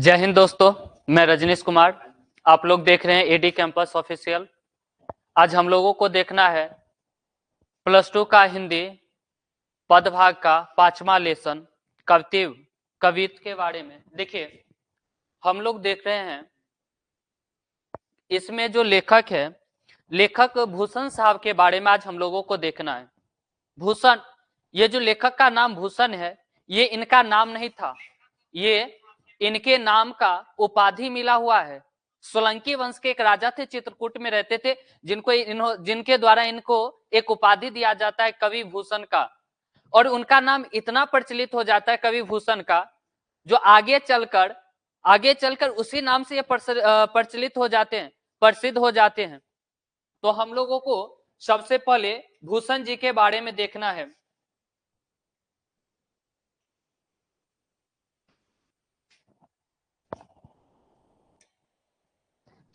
जय हिंद दोस्तों, मैं रजनीश कुमार। आप लोग देख रहे हैं एडी कैंपस ऑफिशियल। आज हम लोगों को देखना है +2 का हिंदी पदभाग का 5वां लेसन कवित्व के बारे में। देखिए, हम लोग देख रहे हैं इसमें जो लेखक है, लेखक भूषण साहब के बारे में आज हम लोगों को देखना है। भूषण, ये जो लेखक का नाम भूषण है, ये इनका नाम नहीं था, ये इनके नाम का उपाधि मिला हुआ है। सोलंकी वंश के एक राजा थे, चित्रकूट में रहते थे, जिनके द्वारा इनको एक उपाधि दिया जाता है कवि भूषण का। और उनका नाम इतना प्रचलित हो जाता है कवि भूषण का, जो आगे चलकर उसी नाम से ये प्रचलित हो जाते हैं, प्रसिद्ध हो जाते हैं। तो हम लोगों को सबसे पहले भूषण जी के बारे में देखना है।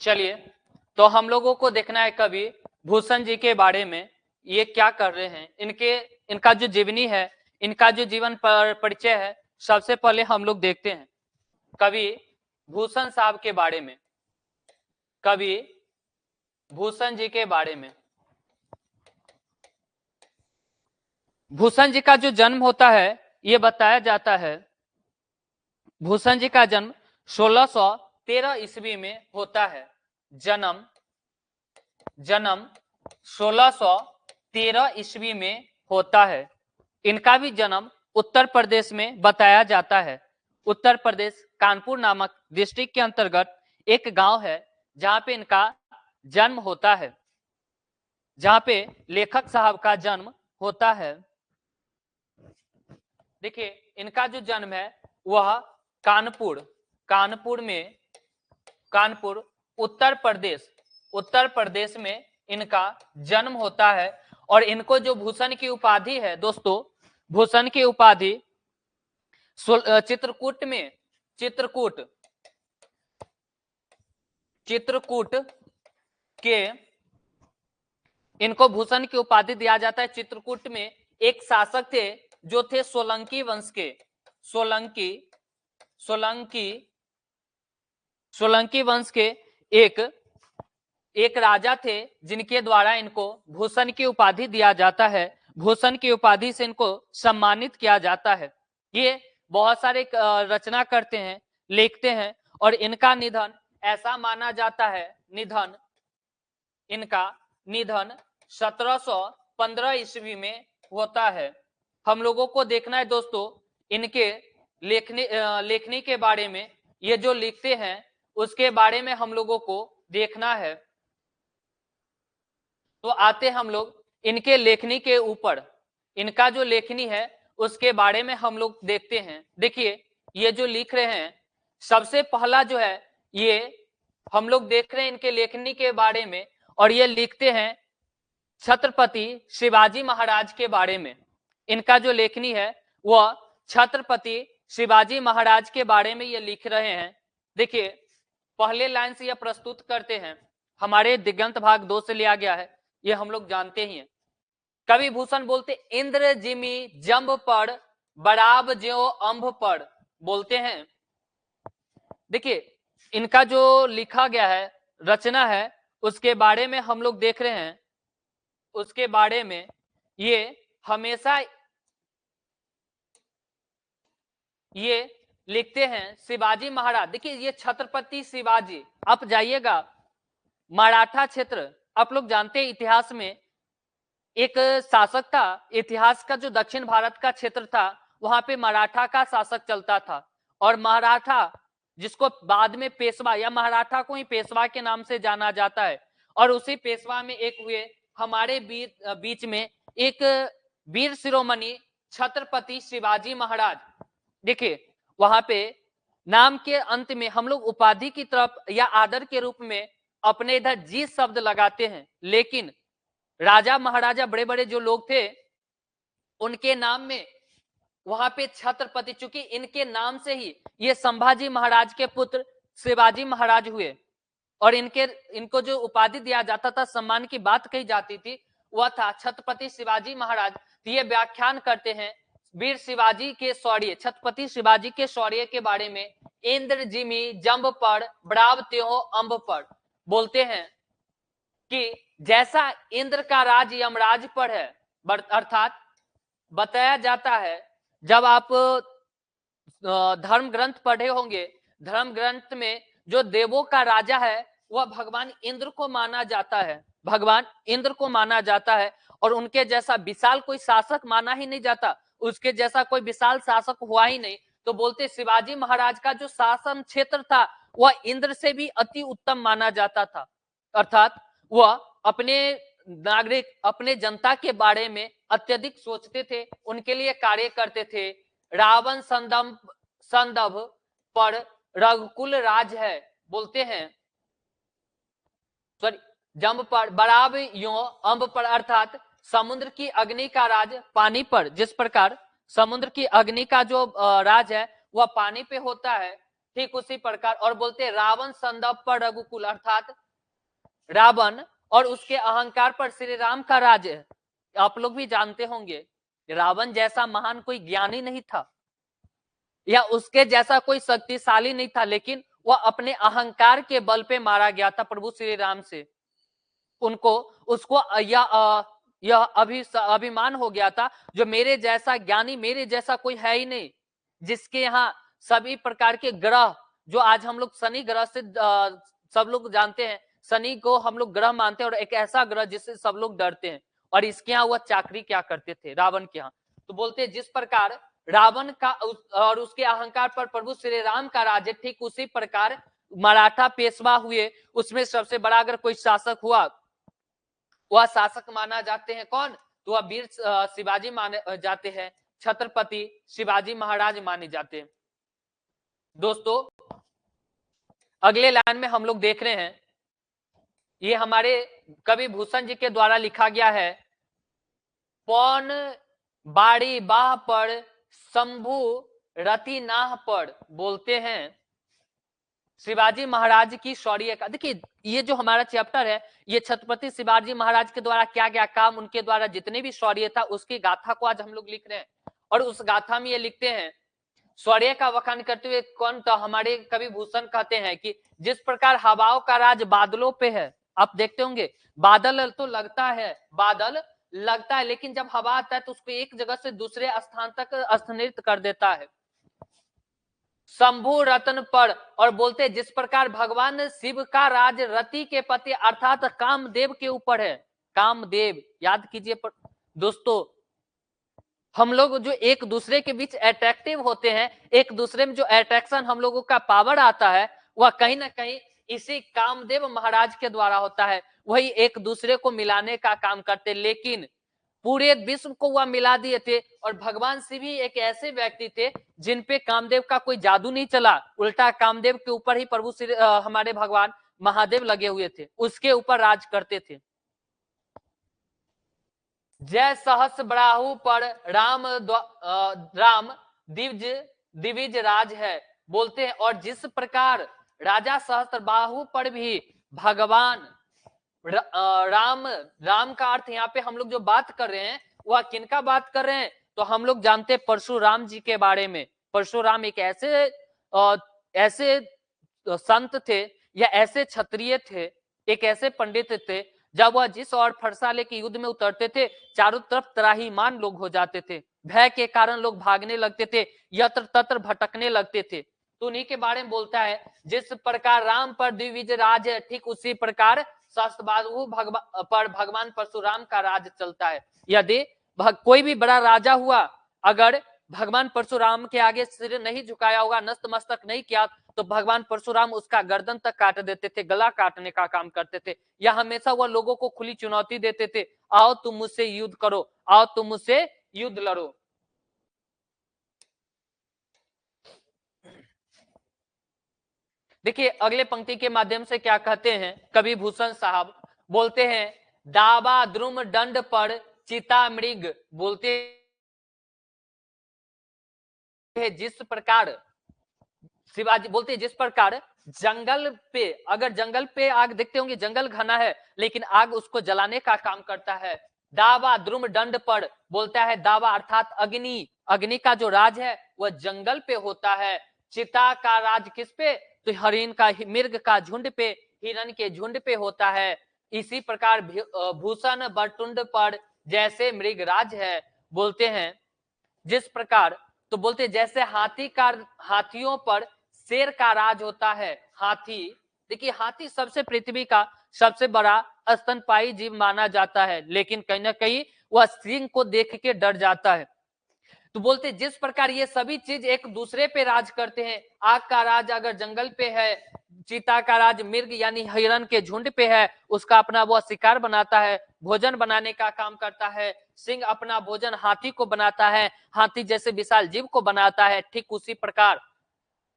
चलिए, तो हम लोगों को देखना है कवि भूषण जी के बारे में, ये क्या कर रहे हैं, इनका जो जीवनी है, इनका जो जीवन परिचय है, सबसे पहले हम लोग देखते हैं कवि भूषण साहब के बारे में। कवि भूषण जी के बारे में, भूषण जी का जो जन्म होता है, ये बताया जाता है भूषण जी का जन्म 1613 ईस्वी में होता है। जन्म 1613 ईस्वी में होता है। इनका भी जन्म उत्तर प्रदेश में बताया जाता है। उत्तर प्रदेश कानपुर नामक डिस्ट्रिक्ट के अंतर्गत एक गांव है, जहां पे इनका जन्म होता है, जहां पे लेखक साहब का जन्म होता है। देखिए, इनका जो जन्म है वह कानपुर उत्तर प्रदेश में इनका जन्म होता है। और इनको जो भूषण की उपाधि है दोस्तों, भूषण की उपाधि चित्रकूट के इनको भूषण की उपाधि दिया जाता है। चित्रकूट में एक शासक थे जो थे सोलंकी वंश के, सोलंकी वंश के एक राजा थे, जिनके द्वारा इनको भूषण की उपाधि दिया जाता है। भूषण की उपाधि से इनको सम्मानित किया जाता है। ये बहुत सारे रचना करते हैं, लिखते हैं, और इनका निधन ऐसा माना जाता है, इनका निधन 1715 ईस्वी में होता है। हम लोगों को देखना है दोस्तों इनके लेखनी के बारे में। ये जो लिखते हैं उसके बारे में हम लोगों को देखना है। तो आते हम लोग इनके लेखनी के ऊपर, इनका जो लेखनी है उसके बारे में हम लोग देखते हैं। देखिए, ये जो लिख रहे हैं, सबसे पहला जो है, ये हम लोग देख रहे हैं इनके लेखनी के बारे में, और ये लिखते हैं छत्रपति शिवाजी महाराज के बारे में। इनका जो लेखनी है वह छत्रपति शिवाजी महाराज के बारे में ये लिख रहे हैं। देखिए, पहले लाइन से यह प्रस्तुत करते हैं, हमारे दिगंत भाग 2 से लिया गया है, ये हम लोग जानते ही हैं। कवि भूषण बोलते इंद्र जिमी जंब पर बराब ज्यो अंब पर, बोलते हैं। देखिए, इनका जो लिखा गया है, रचना है, उसके बारे में हम लोग देख रहे हैं। उसके बारे में ये हमेशा ये लिखते हैं शिवाजी महाराज। देखिए, ये छत्रपति शिवाजी, आप जाइएगा मराठा क्षेत्र, आप लोग जानते हैं इतिहास में एक शासक था, इतिहास का जो दक्षिण भारत का क्षेत्र था, वहां पे मराठा का शासक चलता था। और मराठा, जिसको बाद में पेशवा, या मराठा को ही पेशवा के नाम से जाना जाता है, और उसी पेशवा में एक हुए हमारे बीच में एक वीर शिरोमणि छत्रपति शिवाजी महाराज। देखिए, वहां पे नाम के अंत में हम लोग उपाधि की तरफ या आदर के रूप में अपने इधर जी शब्द लगाते हैं, लेकिन राजा महाराजा बड़े बड़े जो लोग थे, उनके नाम में वहां पे छत्रपति, चूंकि इनके नाम से ही ये संभाजी महाराज के पुत्र शिवाजी महाराज हुए, और इनको जो उपाधि दिया जाता था, सम्मान की बात कही जाती थी, वह था छत्रपति शिवाजी महाराज। तो ये व्याख्यान करते हैं वीर शिवाजी के शौर्य, छत्रपति शिवाजी के शौर्य के बारे में इंद्र जिमी जंब पर बड़ाव त्यों अंब पर, बोलते हैं कि जैसा इंद्र का राज यमराज पर है, अर्थात बताया जाता है, जब आप धर्म ग्रंथ पढ़े होंगे, धर्म ग्रंथ में जो देवों का राजा है वह भगवान इंद्र को माना जाता है, भगवान इंद्र को माना जाता है, और उनके जैसा विशाल कोई शासक माना ही नहीं जाता, उसके जैसा कोई विशाल शासक हुआ ही नहीं। तो बोलते शिवाजी महाराज का जो शासन क्षेत्र था वह इंद्र से भी अति उत्तम माना जाता था, अर्थात वह अपने नागरिक, अपने जनता के बारे में अत्यधिक सोचते थे, उनके लिए कार्य करते थे। रावण संदर्भ पर रघुकुल राज है, बोलते हैं सॉरी जंब पर बराब यो अंब पर, अर्थात समुद्र की अग्नि का राज पानी पर, जिस प्रकार समुद्र की अग्नि का जो राज है वह पानी पे होता है, ठीक उसी प्रकार। और बोलते रावण संदर्भ पर रघुकुल, अर्थात रावण और उसके अहंकार पर श्री राम का राज है। आप लोग भी जानते होंगे रावण जैसा महान कोई ज्ञानी नहीं था या उसके जैसा कोई शक्तिशाली नहीं था, लेकिन वह अपने अहंकार के बल पे मारा गया था प्रभु श्री राम से। उनको उसको यह अभिमान हो गया था जो मेरे जैसा ज्ञानी, मेरे जैसा कोई है ही नहीं, जिसके यहाँ सभी प्रकार के ग्रह, जो आज हम लोग शनि ग्रह से सब लोग जानते हैं, शनि को हम लोग ग्रह मानते हैं और एक ऐसा ग्रह जिससे सब लोग डरते हैं, और इसके यहाँ वह चाकरी क्या करते थे रावण के यहाँ। तो बोलते हैं जिस प्रकार रावण का और उसके अहंकार पर प्रभु श्री राम का राज्य, ठीक उसी प्रकार मराठा पेशवा हुए, उसमें सबसे बड़ा अगर कोई शासक हुआ वह शासक माना जाते हैं कौन, तो वह वीर शिवाजी माने जाते हैं, छत्रपति शिवाजी महाराज माने जाते हैं। दोस्तों अगले लाइन में हम लोग देख रहे हैं, ये हमारे कवि भूषण जी के द्वारा लिखा गया है। पौन बाड़ी बाह पर शंभु रति नाह पर, बोलते हैं शिवाजी महाराज की शौर्य का। देखिए ये जो हमारा चैप्टर है ये छत्रपति शिवाजी महाराज के द्वारा क्या क्या काम, उनके द्वारा जितने भी शौर्य था उसकी गाथा को आज हम लोग लिख रहे हैं। और उस गाथा में ये लिखते हैं, शौर्य का वखान करते हुए कौन, तो हमारे कवि भूषण कहते हैं कि जिस प्रकार हवाओं का राज बादलों पे है, आप देखते होंगे बादल तो लगता है, बादल लगता है, लेकिन जब हवा आता है तो उसको एक जगह से दूसरे स्थान तक स्थानांतरित कर देता है। शंभु रत्न पर, और बोलते जिस प्रकार भगवान शिव का राज रति के पति अर्थात कामदेव के ऊपर है। कामदेव याद कीजिए दोस्तों, हम लोग जो एक दूसरे के बीच अट्रैक्टिव होते हैं, एक दूसरे में जो अट्रैक्शन हम लोगों का पावर आता है वह कहीं ना कहीं इसी कामदेव महाराज के द्वारा होता है। वही एक दूसरे को मिलाने का काम करते, लेकिन पूरे विश्व को वह मिला दिए थे। और भगवान शिव ही एक ऐसे व्यक्ति थे जिन पे कामदेव का कोई जादू नहीं चला, उल्टा कामदेव के ऊपर ही प्रभु श्री हमारे भगवान महादेव लगे हुए थे, उसके ऊपर राज करते थे। जय सहस्र बराहु पर राम दिविज राज है, बोलते हैं। और जिस प्रकार राजा सहस्त्र बाहु पर भी भगवान राम का अर्थ यहाँ पे हम लोग जो बात कर रहे हैं वह किनका बात कर रहे हैं, तो हम लोग जानते हैं परशुराम जी के बारे में। परशुराम एक ऐसे संत थे या ऐसे क्षत्रिय थे, एक ऐसे पंडित थे, जब वह जिस और फरसाले के युद्ध में उतरते थे चारों तरफ त्राहीमाम लोग हो जाते थे, भय के कारण लोग भागने लगते थे, यत्र तत्र भटकने लगते थे। तो उन्हीं के बारे में बोलता है, जिस प्रकार राम पर द्विविजय राज है, ठीक उसी प्रकार सहस्त्रबाहु पर भगवान परशुराम का राज चलता है। यदि कोई भी बड़ा राजा हुआ, अगर भगवान परशुराम के आगे सिर नहीं झुकाया होगा, नतमस्तक नहीं किया, तो भगवान परशुराम उसका गर्दन तक काट देते थे, गला काटने का काम करते थे। या हमेशा वह लोगों को खुली चुनौती देते थे, आओ तुम मुझसे युद्ध करो, आओ तुम मुझसे युद्ध लड़ो। देखिए अगले पंक्ति के माध्यम से क्या कहते हैं कवि भूषण साहब, बोलते हैं दावा द्रुम दंड पर चिता मृग, बोलते हैं जिस प्रकार शिवाजी, बोलते हैं जिस प्रकार जंगल पे, अगर जंगल पे आग देखते होंगे, जंगल घना है लेकिन आग उसको जलाने का काम करता है। दावा द्रुम दंड पर, बोलता है दावा अर्थात अग्नि, अग्नि का जो राज है वह जंगल पे होता है। चिता का राज किस पे? तो हरिण का, मृग का झुंड पे, हिरण के झुंड पे होता है। इसी प्रकार भूषण बरतुंड पर जैसे मृग राज है, बोलते हैं जिस प्रकार, तो बोलते जैसे हाथियों पर शेर का राज होता है। हाथी, देखिए हाथी सबसे पृथ्वी का सबसे बड़ा स्तनपायी जीव माना जाता है, लेकिन कहीं ना कहीं वह सिंह को देख के डर जाता है। तो बोलते जिस प्रकार ये सभी चीज एक दूसरे पे राज करते हैं। आग का राज अगर जंगल पे है, चीता का राज मृग यानी हिरण के झुंड पे है, उसका अपना वह शिकार बनाता है, भोजन बनाने का काम करता है। सिंह अपना भोजन हाथी को बनाता है, हाथी जैसे विशाल जीव को बनाता है। ठीक उसी प्रकार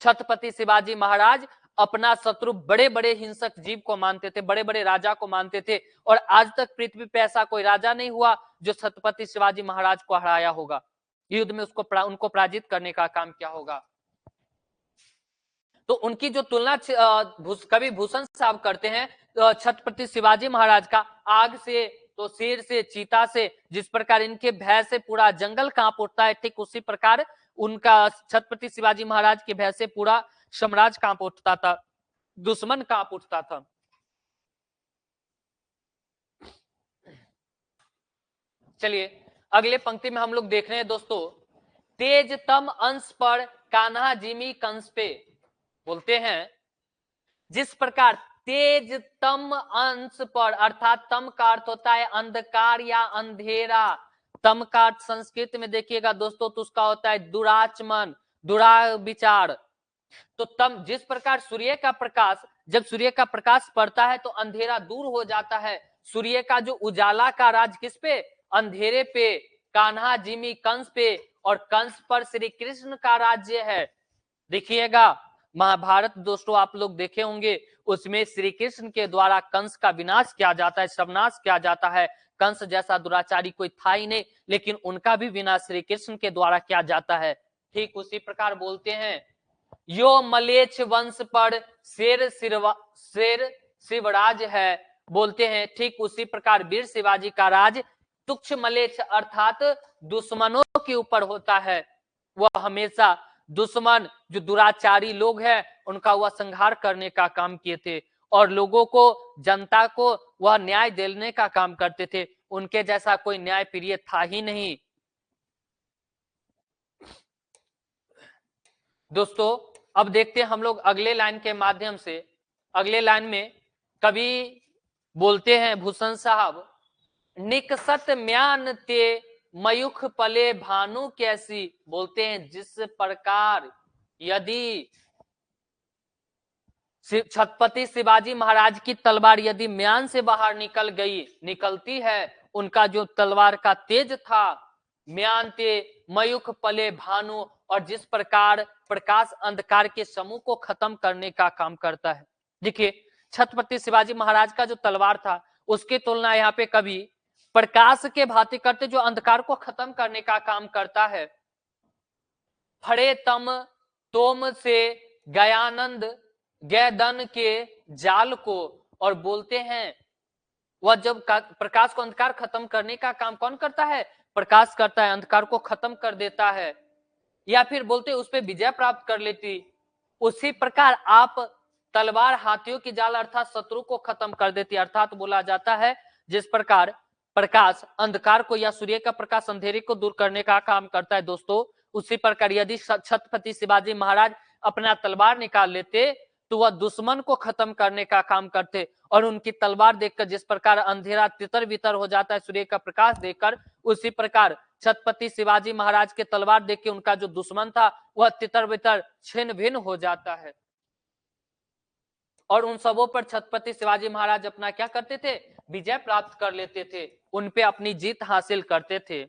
छत्रपति शिवाजी महाराज अपना शत्रु बड़े बड़े हिंसक जीव को मानते थे, बड़े बड़े राजा को मानते थे, और आज तक पृथ्वी पे ऐसा कोई राजा नहीं हुआ जो छत्रपति शिवाजी महाराज को हराया होगा, युद्ध में उनको पराजित करने का काम किया होगा। तो उनकी जो तुलना कवि भूषण साहब करते हैं छत्रपति शिवाजी महाराज का आग से, तो शेर से, चीता से, जिस प्रकार इनके भय से पूरा जंगल कांप उठता है, ठीक उसी प्रकार उनका छत्रपति शिवाजी महाराज के भय से पूरा साम्राज्य कांप उठता था, दुश्मन कांप उठता था। चलिए अगले पंक्ति में हम लोग देख रहे हैं दोस्तों, तेजतम अंश पर कान्हा जिमी कंस पे, बोलते हैं जिस प्रकार तेजतम अंश पर, अर्थात तम का अर्थ होता है अंधकार या अंधेरा, तम का अर्थ संस्कृत में देखिएगा दोस्तों तो उसका होता है दुराचमन, दुरा विचार। तो तम, जिस प्रकार सूर्य का प्रकाश, जब सूर्य का प्रकाश पड़ता है तो अंधेरा दूर हो जाता है। सूर्य का जो उजाला का राज किस पे? अंधेरे पे। कान्हा जिमी कंस पे, और कंस पर श्री कृष्ण का राज्य है। देखिएगा महाभारत दोस्तों आप लोग देखे होंगे, उसमें श्री कृष्ण के द्वारा कंस का विनाश किया जाता है, सर्वनाश किया जाता है। कंस जैसा दुराचारी कोई था ही नहीं, लेकिन उनका भी विनाश श्री कृष्ण के द्वारा किया जाता है। ठीक उसी प्रकार बोलते हैं यो मलेच्छ वंश पर शेर शिवराज है, बोलते हैं ठीक उसी प्रकार वीर शिवाजी का राज तुक्ष मलेच्छ अर्थात दुश्मनों के ऊपर होता है। वह हमेशा दुश्मन जो दुराचारी लोग हैं उनका वह संहार करने का काम किए थे, और लोगों को, जनता को वह न्याय देने का काम करते थे। उनके जैसा कोई न्याय प्रिय था ही नहीं। दोस्तों अब देखते हैं हम लोग अगले लाइन के माध्यम से। अगले लाइन में कवि बोलते हैं भूषण साहब, निकसत म्यान ते मयूख पले भानु कैसी, बोलते हैं जिस प्रकार यदि छत्रपति शिवाजी महाराज की तलवार यदि म्यान से बाहर निकलती है, उनका जो तलवार का तेज था, म्यान ते मयूख पले भानु, और जिस प्रकार प्रकाश अंधकार के समूह को खत्म करने का काम करता है। देखिए छत्रपति शिवाजी महाराज का जो तलवार था उसकी तुलना यहाँ पे कवि प्रकाश के भांति करते, जो अंधकार को खत्म करने का काम करता है। फड़े तम तोम से गयानंद गैदन के जाल को, और बोलते हैं वह जब प्रकाश को, अंधकार खत्म करने का काम कौन करता है? प्रकाश करता है, अंधकार को खत्म कर देता है, या फिर बोलते उस पर विजय प्राप्त कर लेती। उसी प्रकार आप तलवार हाथियों की जाल अर्थात शत्रु को खत्म कर देती, अर्थात बोला जाता है जिस प्रकार प्रकाश अंधकार को या सूर्य का प्रकाश अंधेरे को दूर करने का काम करता है दोस्तों, उसी प्रकार यदि छत्रपति शिवाजी महाराज अपना तलवार निकाल लेते तो वह दुश्मन को खत्म करने का काम करते, और उनकी तलवार देखकर जिस प्रकार अंधेरा तितर बितर हो जाता है सूर्य का प्रकाश देखकर, उसी प्रकार छत्रपति शिवाजी महाराज के तलवार देख के उनका जो दुश्मन था वह तितर बितर छिन्न भिन्न हो जाता है, और उन सबों पर छत्रपति शिवाजी महाराज अपना क्या करते थे? विजय प्राप्त कर लेते थे, उन पे अपनी जीत हासिल करते थे।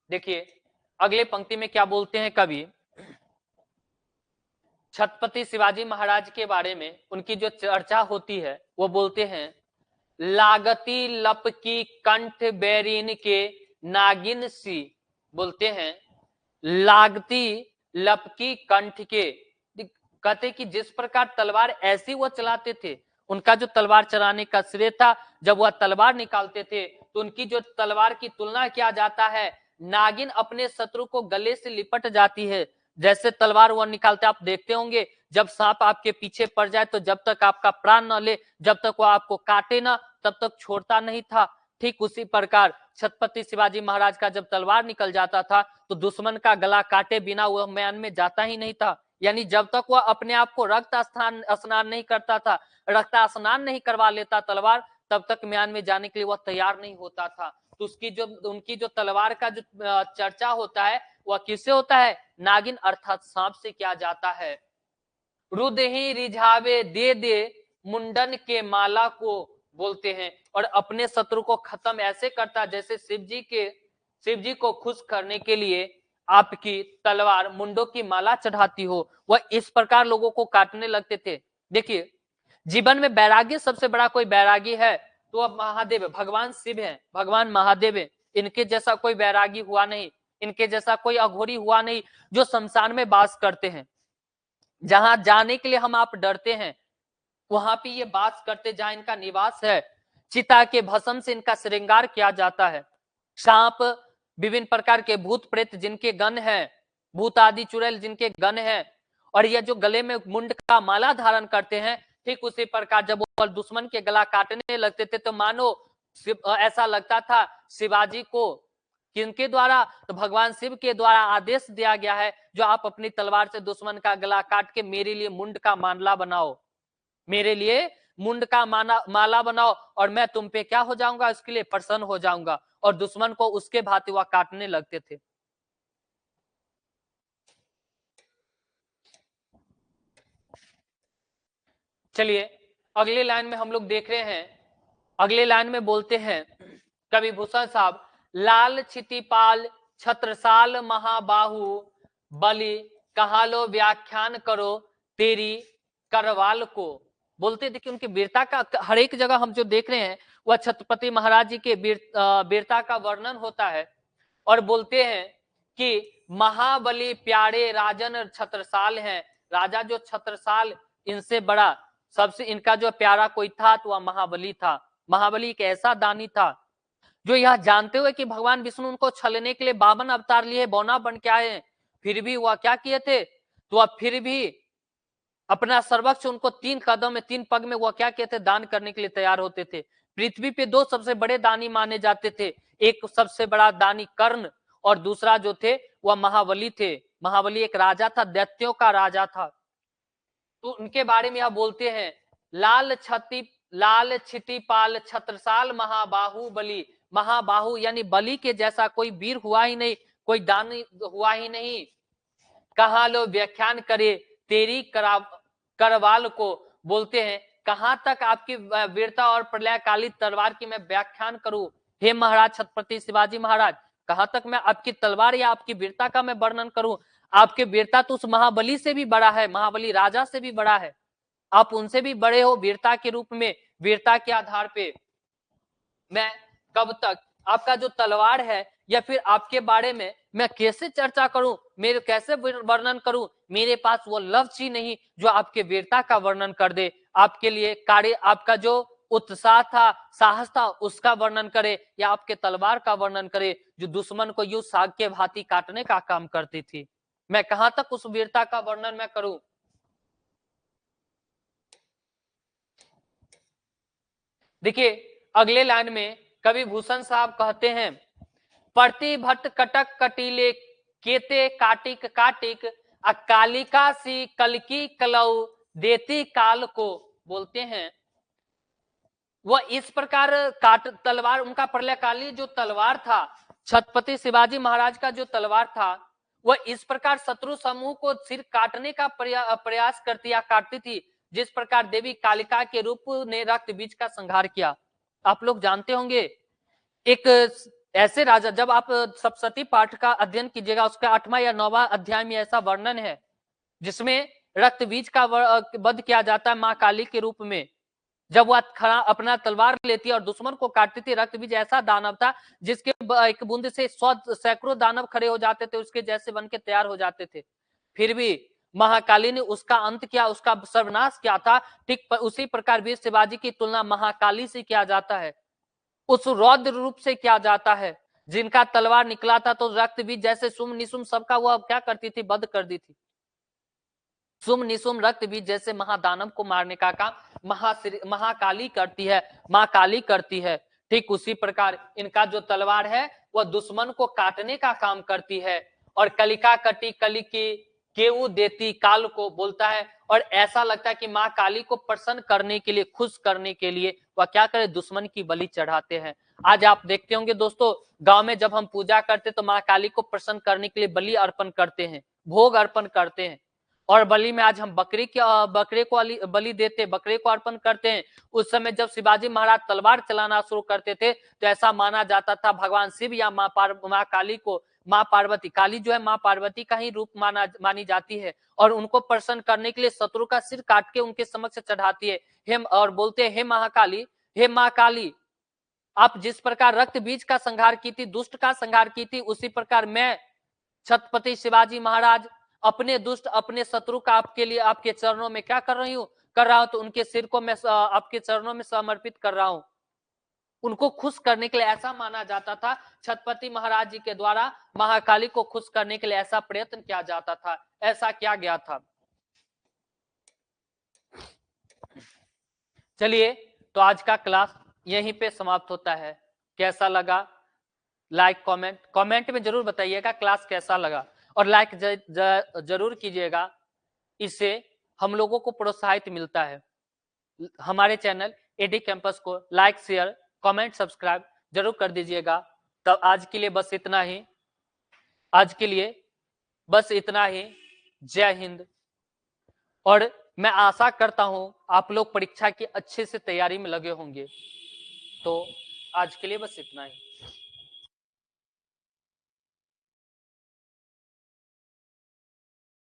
देखिए अगले पंक्ति में क्या बोलते हैं कवि, छत्रपति शिवाजी महाराज के बारे में उनकी जो चर्चा होती है वो बोलते हैं, लागती लपकी कंठ बैरीन के नागिन सी, बोलते हैं लागती लपकी कंठ के, कहते कि जिस प्रकार तलवार ऐसी वो चलाते थे, उनका जो तलवार चलाने का श्रेय था, जब वह तलवार निकालते थे तो उनकी जो तलवार की तुलना किया जाता है, नागिन अपने शत्रु को गले से लिपट जाती है, जैसे तलवार वो निकालते आप देखते होंगे, जब सांप आपके पीछे पड़ जाए तो जब तक आपका प्राण न ले, जब तक वो आपको काटे ना, तब तक छोड़ता नहीं था। ठीक उसी प्रकार छत्रपति शिवाजी महाराज का जब तलवार निकल जाता था तो दुश्मन का गला काटे बिना वह मैदान में जाता ही नहीं था। यानी जब तक वह अपने आप को रक्त स्नान नहीं करता था, रक्त स्नान नहीं करवा लेता तलवार, तब तक मैदान में जाने के लिए वह तैयार नहीं होता था। तो उनकी जो तलवार का जो चर्चा होता है वह किससे होता है? नागिन अर्थात सांप से किया जाता है। रुद्र ही रिझावे दे दे मुंडन के माला को बोलते हैं, और अपने शत्रु को खत्म ऐसे करता जैसे शिव जी को खुश करने के लिए आपकी तलवार मुंडों की माला चढ़ाती हो, वह इस प्रकार लोगों को काटने लगते थे। देखिए, जीवन में वैराग्य सबसे बड़ा कोई वैरागी है तो अब महादेव भगवान शिव हैं, भगवान महादेव हैं। इनके जैसा कोई वैरागी हुआ नहीं, इनके जैसा कोई अघोरी हुआ नहीं जो शमशान में वास करते हैं। जहां जाने के लिए हम आप डरते हैं, वहां पे ये वास करते, जहां इनका निवास है, चिता के भस्म से इनका श्रृंगार किया जाता है। सांप, विभिन्न प्रकार के भूत प्रेत जिनके गण हैं, भूत आदि चुड़ैल जिनके गण हैं, और यह जो गले में मुंड का माला धारण करते हैं, ठीक उसी प्रकार जब वो दुश्मन के गला काटने लगते थे तो मानो ऐसा लगता था शिवाजी को, किनके द्वारा? तो भगवान शिव के द्वारा आदेश दिया गया है, जो आप अपनी तलवार से दुश्मन का गला काट के मेरे लिए मुंड का माला बनाओ, मेरे लिए मुंड का माला बनाओ, और मैं तुम पे क्या हो जाऊंगा? उसके लिए प्रसन्न हो जाऊंगा। और दुश्मन को उसके भांति वह काटने लगते थे। चलिए अगले लाइन में हम लोग देख रहे हैं, अगले लाइन में बोलते हैं कवि भूषण साहब, लाल छितिपाल छत्रसाल महाबाहु बलि कहा लो व्याख्यान करो तेरी करवाल को। बोलते देखिए उनकी वीरता का हर एक जगह हम जो देख रहे हैं वह छत्रपति महाराज जी के वीरता का वर्णन होता है, और बोलते हैं कि महाबली प्यारे राजन छत्रसाल हैं, राजा जो छत्रसाल इनसे बड़ा, सबसे इनका जो प्यारा कोई था तो वह महाबली था। महाबली एक ऐसा दानी था जो यह जानते हुए कि भगवान विष्णु उनको छलने के लिए 52 अवतार लिए, बौना बन के आए, फिर भी वह क्या किए थे? तो वह फिर भी अपना सर्वस्व उनको 3 कदम में 3 पग में वह क्या किए थे? दान करने के लिए तैयार होते थे। पृथ्वी पे 2 सबसे बड़े दानी माने जाते थे, एक सबसे बड़ा दानी कर्ण, और दूसरा जो थे वह महाबली थे। महाबली एक राजा था, दैत्यों का राजा था। तो उनके बारे में यह बोलते हैं, लाल छितिपाल छत्रसाल महाबाहु बलि, महाबाहु यानी बलि के जैसा कोई वीर हुआ ही नहीं, कोई दानी हुआ ही नहीं। कहा लो व्याख्यान करे तेरी करवाल को, बोलते हैं कहां तक आपकी वीरता और प्रलयकाली तलवार की मैं व्याख्यान करूं? हे महाराज छत्रपति शिवाजी महाराज, कहां तक मैं आपकी तलवार या आपकी वीरता का मैं वर्णन करूं? आपकी वीरता तो उस महाबली से भी बड़ा है, महाबली राजा से भी बड़ा है, आप उनसे भी बड़े हो वीरता के रूप में, वीरता के आधार पे। मैं कब तक आपका जो तलवार है या फिर आपके बारे में मैं कैसे चर्चा करूं, मेरे कैसे वर्णन करूं? मेरे पास वो लफ्ज ही नहीं जो आपके वीरता का वर्णन कर दे, आपके लिए कार्य, आपका जो उत्साह था, साहस था, उसका वर्णन करे, या आपके तलवार का वर्णन करे जो दुश्मन को यूं साग के भांति काटने का काम करती थी। मैं कहां तक उस वीरता का वर्णन मैं करूं? देखिए अगले लाइन में कवि भूषण साहब कहते हैं, प्रति भट्ट कटक कटीले केते काटिक काटिक कालिका सी कलकी कलऊ देती काल को, बोलते हैं वह इस प्रकार काट तलवार, उनका प्रलयकाली जो तलवार था, छत्रपति शिवाजी महाराज का जो तलवार था, वह इस प्रकार शत्रु समूह को सिर काटने का प्रयास करती या काटती थी, जिस प्रकार देवी कालिका के रूप ने रक्त बीज का संहार किया। आप लोग जानते होंगे एक ऐसे राजा, जब आप सप्तशती पाठ का अध्ययन कीजिएगा उसका 8वां या 9वां अध्याय में ऐसा वर्णन है जिसमें रक्त बीज का वध किया जाता है मां काली के रूप में। जब वह अपना तलवार लेती और दुश्मन को काटती थी, रक्त बीज ऐसा दानव था जिसके एक बूंद से 100 सैकड़ों दानव खड़े हो जाते थे, उसके जैसे बन के तैयार हो जाते थे। फिर भी महाकाली ने उसका अंत किया, उसका सर्वनाश किया था। ठीक उसी प्रकार वीर शिवाजी की तुलना महाकाली से किया जाता है। उस रौद्र रूप से क्या जाता है, जिनका तलवार निकला था तो रक्त भी जैसे सुम निसुम सबका वो अब क्या करती थी, बंद कर दी थी। सुम निसुम रक्त भी जैसे महादानव को मारने का काम महाकाली करती है, माँ काली करती है। ठीक उसी प्रकार इनका जो तलवार है वह दुश्मन को काटने का काम करती है। और कलिका कटी कली की केऊ देती काल को बोलता है। और ऐसा लगता है कि माँ काली को प्रसन्न करने के लिए, खुश करने के लिए वह क्या करे, दुश्मन की बलि चढ़ाते हैं। आज आप देखते होंगे दोस्तों, गांव में जब हम पूजा करते तो माँ काली को प्रसन्न करने के लिए बलि अर्पण करते हैं, भोग अर्पण करते हैं। और बलि में आज हम बकरे को बलि देते, बकरे को अर्पण करते हैं। उस समय जब शिवाजी महाराज तलवार चलाना शुरू करते थे तो ऐसा माना जाता था भगवान शिव या माँ काली को, माँ पार्वती, काली जो है माँ पार्वती का ही रूप मानी जाती है। और उनको प्रसन्न करने के लिए शत्रु का सिर काट के उनके समक्ष चढ़ाती है। और बोलते हैं, हे महाकाली, हे माँ काली, आप जिस प्रकार रक्त बीज का संहार की थी, दुष्ट का संहार की थी, उसी प्रकार मैं छत्रपति शिवाजी महाराज अपने दुष्ट, अपने शत्रु का आपके लिए, आपके चरणों में क्या कर रहा हूं, तो उनके सिर को मैं आपके चरणों में समर्पित कर रहा हूं। उनको खुश करने के लिए ऐसा माना जाता था, छत्रपति महाराज जी के द्वारा महाकाली को खुश करने के लिए ऐसा प्रयत्न किया जाता था, ऐसा किया गया था। चलिए, तो आज का क्लास यहीं पे समाप्त होता है। कैसा लगा, लाइक कमेंट में जरूर बताइएगा क्लास कैसा लगा, और लाइक जरूर कीजिएगा। इससे हम लोगों को प्रोत्साहित मिलता है। हमारे चैनल एडी कैंपस को लाइक, शेयर, कमेंट, सब्सक्राइब जरूर कर दीजिएगा। तब आज के लिए बस इतना ही, आज के लिए बस इतना ही। जय हिंद। और मैं आशा करता हूं आप लोग परीक्षा की अच्छे से तैयारी में लगे होंगे। तो आज के लिए बस इतना ही।